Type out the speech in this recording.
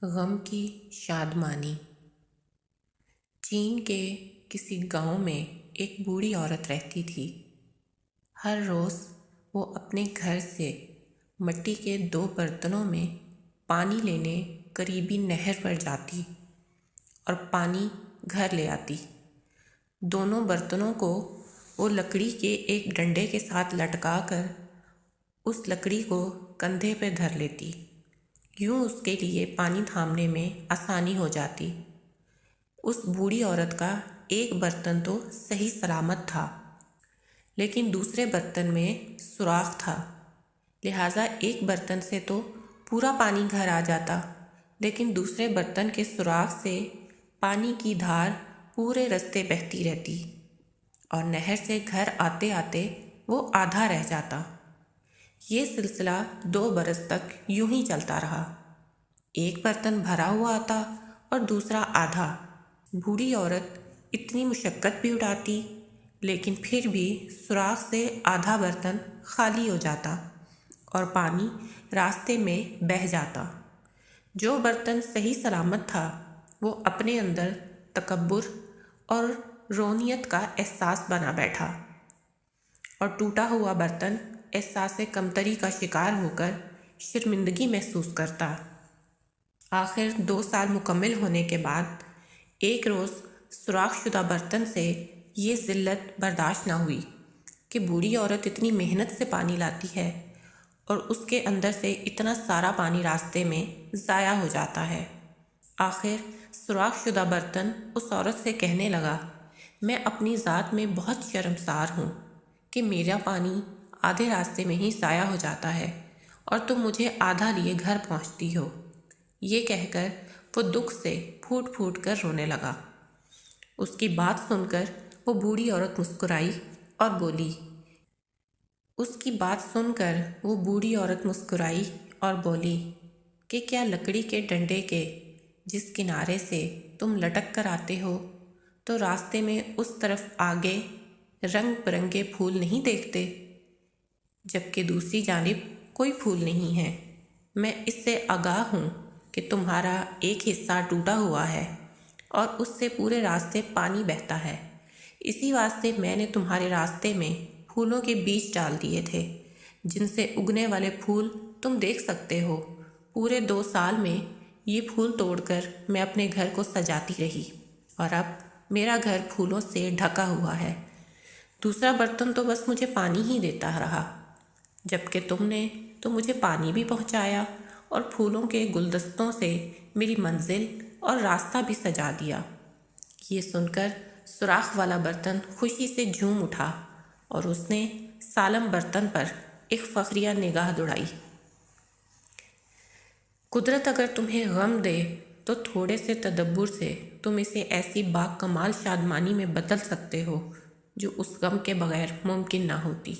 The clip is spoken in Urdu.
غم کی شادمانی۔ چین کے کسی گاؤں میں ایک بوڑھی عورت رہتی تھی۔ ہر روز وہ اپنے گھر سے مٹی کے 2 برتنوں میں پانی لینے قریبی نہر پر جاتی اور پانی گھر لے آتی۔ دونوں برتنوں کو وہ لکڑی کے ایک ڈنڈے کے ساتھ لٹکا کر اس لکڑی کو کندھے پہ دھر لیتی۔ یوں اس کے لیے پانی تھامنے میں آسانی ہو جاتی۔ اس بوڑھی عورت کا ایک برتن تو صحیح سلامت تھا، لیکن دوسرے برتن میں سوراخ تھا، لہٰذا ایک برتن سے تو پورا پانی گھر آ جاتا، لیکن دوسرے برتن کے سوراخ سے پانی کی دھار پورے رستے بہتی رہتی اور نہر سے گھر آتے آتے وہ آدھا رہ جاتا۔ یہ سلسلہ 2 برس تک یوں ہی چلتا رہا۔ ایک برتن بھرا ہوا آتا اور دوسرا آدھا۔ بوڑھی عورت اتنی مشقت بھی اٹھاتی، لیکن پھر بھی سوراخ سے آدھا برتن خالی ہو جاتا اور پانی راستے میں بہہ جاتا۔ جو برتن صحیح سلامت تھا وہ اپنے اندر تکبر اور رونیت کا احساس بنا بیٹھا، اور ٹوٹا ہوا برتن احساس کمتری کا شکار ہو کر شرمندگی محسوس کرتا۔ آخر 2 سال مکمل ہونے کے بعد ایک روز سوراخ شدہ برتن سے یہ ذلت برداشت نہ ہوئی کہ بوڑھی عورت اتنی محنت سے پانی لاتی ہے اور اس کے اندر سے اتنا سارا پانی راستے میں ضائع ہو جاتا ہے۔ آخر سوراخ شدہ برتن اس عورت سے کہنے لگا، میں اپنی ذات میں بہت شرمسار ہوں کہ میرا پانی آدھے راستے میں ہی ضائع ہو جاتا ہے اور تم مجھے آدھا لیے گھر پہنچتی ہو۔ یہ کہہ کر وہ دکھ سے پھوٹ پھوٹ کر رونے لگا۔ اس کی بات سن کر وہ بوڑھی عورت مسکرائی اور بولی کہ کیا لکڑی کے ڈنڈے کے جس کنارے سے تم لٹک کر آتے ہو تو راستے میں اس طرف آگے رنگ برنگے پھول نہیں دیکھتے، جبکہ دوسری جانب کوئی پھول نہیں ہے۔ میں اس سے آگاہ ہوں کہ تمہارا ایک حصہ ٹوٹا ہوا ہے اور اس سے پورے راستے پانی بہتا ہے، اسی واسطے میں نے تمہارے راستے میں پھولوں کے بیج ڈال دیے تھے، جن سے اگنے والے پھول تم دیکھ سکتے ہو۔ پورے 2 سال میں یہ پھول توڑ کر میں اپنے گھر کو سجاتی رہی اور اب میرا گھر پھولوں سے ڈھکا ہوا ہے۔ دوسرا برتن تو بس مجھے پانی ہی دیتا رہا، جبکہ تم نے تو مجھے پانی بھی پہنچایا اور پھولوں کے گلدستوں سے میری منزل اور راستہ بھی سجا دیا۔ یہ سن کر سوراخ والا برتن خوشی سے جھوم اٹھا اور اس نے سالم برتن پر ایک فخریہ نگاہ دوڑائی۔ قدرت اگر تمہیں غم دے تو تھوڑے سے تدبر سے تم اسے ایسی با کمال شادمانی میں بدل سکتے ہو جو اس غم کے بغیر ممکن نہ ہوتی۔